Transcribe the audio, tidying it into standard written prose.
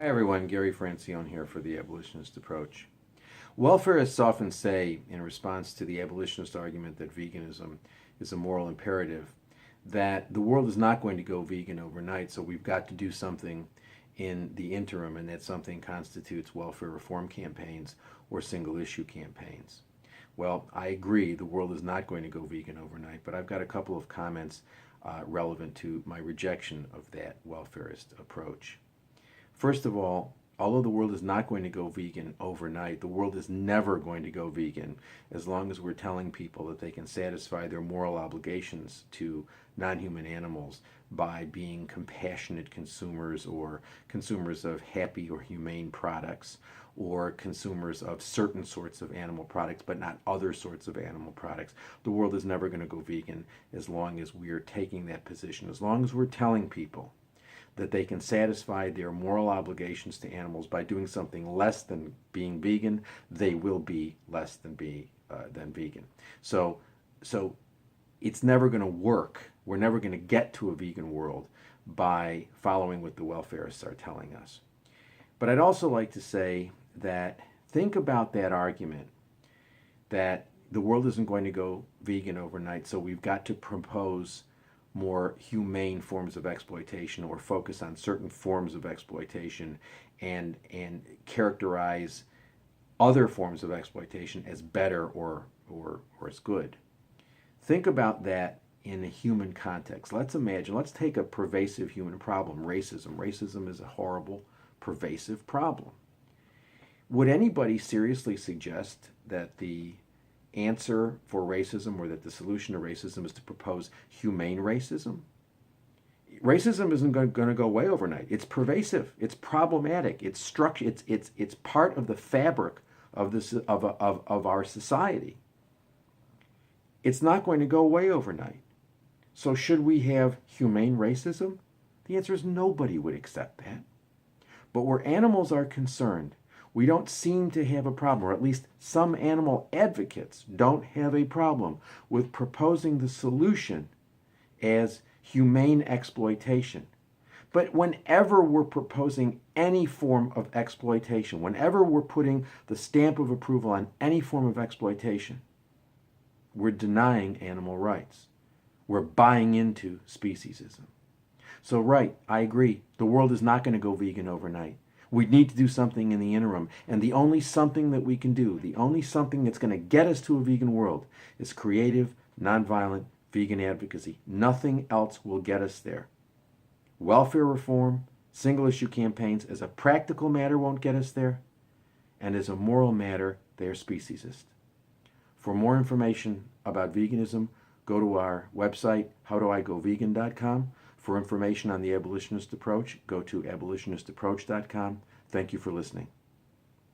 Hi everyone, Gary Francione here for the Abolitionist Approach. Welfarists often say, in response to the abolitionist argument that veganism is a moral imperative, that the world is not going to go vegan overnight, so we've got to do something in the interim, and that something constitutes welfare reform campaigns or single-issue campaigns. Well, I agree, the world is not going to go vegan overnight, but I've got a couple of comments relevant to my rejection of that welfarist approach. First of all, although the world is not going to go vegan overnight, the world is never going to go vegan as long as we're telling people that they can satisfy their moral obligations to non-human animals by being compassionate consumers or consumers of happy or humane products or consumers of certain sorts of animal products but not other sorts of animal products. The world is never going to go vegan as long as we are taking that position, as long as we're telling people that they can satisfy their moral obligations to animals by doing something less than being vegan, they will be less than vegan. So it's never going to work. We're never going to get to a vegan world by following what the welfarists are telling us. But I'd also like to say that think about that argument that the world isn't going to go vegan overnight, so we've got to propose more humane forms of exploitation or focus on certain forms of exploitation and characterize other forms of exploitation as better or as good. Think about that in a human context. Let's take a pervasive human problem, racism. Racism is a horrible, pervasive problem. Would anybody seriously suggest that the answer for racism or that the solution to racism is to propose humane racism? Racism isn't going to go away overnight. It's pervasive. It's problematic. It's structure. It's part of the fabric of our society. It's not going to go away overnight. So should we have humane racism? The answer is nobody would accept that. But where animals are concerned, we don't seem to have a problem, or at least some animal advocates don't have a problem with proposing the solution as humane exploitation. But whenever we're proposing any form of exploitation, whenever we're putting the stamp of approval on any form of exploitation, we're denying animal rights. We're buying into speciesism. So right, I agree, the world is not going to go vegan overnight. We need to do something in the interim. And the only something that we can do, the only something that's going to get us to a vegan world is creative, nonviolent vegan advocacy. Nothing else will get us there. Welfare reform, single-issue campaigns, as a practical matter, won't get us there. And as a moral matter, they are speciesist. For more information about veganism, go to our website, howdoigovegan.com. For information on the abolitionist approach, go to abolitionistapproach.com. Thank you for listening.